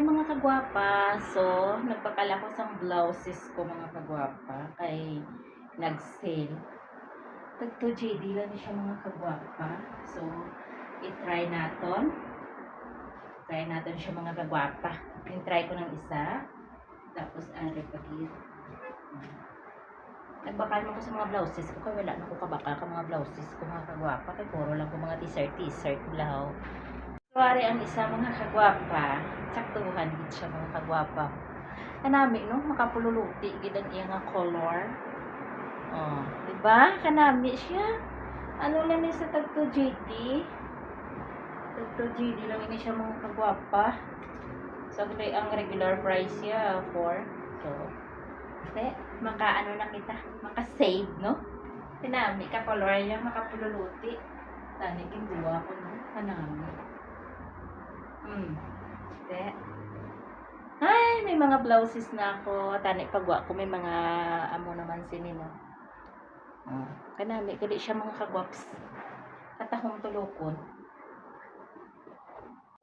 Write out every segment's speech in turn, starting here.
Hi mga kagwapa. So, nagpakala ko sa blouses ko mga kagwapa kay nag-sale. Tagto JD lang siya mga kagwapa. So, i-try naton. Try natin siya mga kagwapa. I-try ko ng isa. Tapos, repagid. Nagbakal mo ko sa mga blouses ko. Kaya wala na ko kabakal ka mga blouses ko mga kagwapa. Kaya puro lang ko mga t-shirt lahaw. Kuwari ang isa mga kagwapa, saktuhan gid siya mga kagwapa. Kanami no, makapululuti gid ang iya nga color. Oh, di ba? Kanami siya. Ano lang ni sa tagto JD? Tagto JD lang ini siya mga kagwapa. So, ang regular price siya 4. So, maka-ano na kita, maka-save, no? Kanami ka color niya makapululuti. Tani king duwa ko no, kanami. Ay, may mga blouses na ako. Tani pagwa ko may mga amo naman sinino. Kanami gali siya mga kagwaps. Katahong tulokon.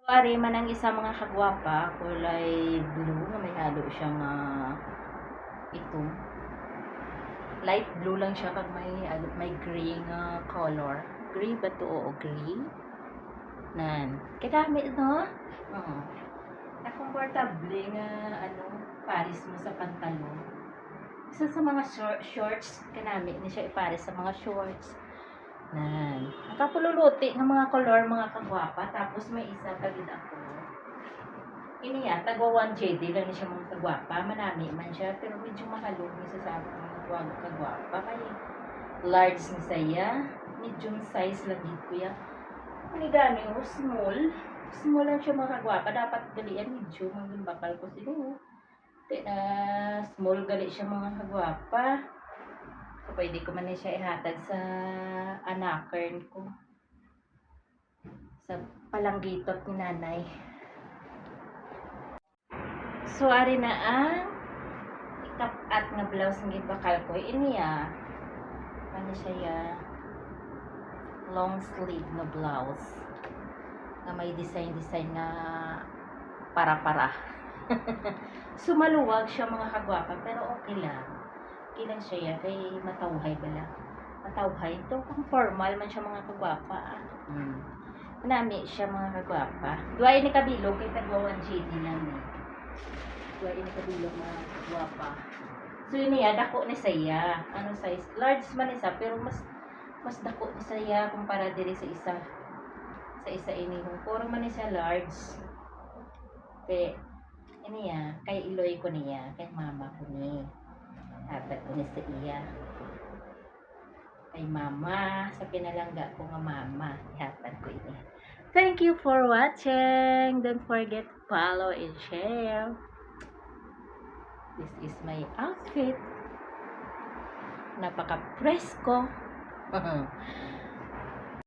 Ari man ang isa mga kagwapa, kulay blue na may halo siyang itong light blue lang siya kag may gray nga color. Gray ba to o gray? Nan. Kadami no? Comfortable nga paris mo sa pantalon. Isa sa mga shorts kanami ni siya ipares sa mga shorts. Nan. Nakapululuti ng mga color mga kagwapa tapos may isa kagid ako. Ini tagwa 1 JD lang ni siya mga kagwapa. Manami man siya pero medyo mahalog ni sa mga kagwapa kay large ni saya, medium size lang gid kuya. Ani gani o small lang siya mga kagwapa. Dapat galian medium ang bakal ko sila. Kaya small gali siya mga kagwapa. So, pwede ko man siya ihatag sa anakern ko. Sa palanggitot ni nanay. So, ari na ang ikapat nga blouse ng gibakal ko. Iniya. Ano siya long sleeve na blouse. Na may design na para-para. Sumaluwag siya mga kagwapa pero okay lang. Okay lang siya kay matawhay bala. Matawhay ito kung formal man siya mga kagwapa. Manami siya mga kagwapa. Duay ni kabilog kay tagwa 1 JD lang ni. Duay ni kabilog mga kagwapa. So yun niya dako ni saya. Ano size? Large man isa pero mas dako ni saya kumpara diri sa isa ini kung puro man ni siya large. Kay kay iloy ko niya, kay mama ko ni. Dapat ko ni sa iya. Kay mama, sa pinalangga ko nga mama, dapat ko ini. Thank you for watching. Don't forget to follow and share. This is my outfit. Napaka-presko.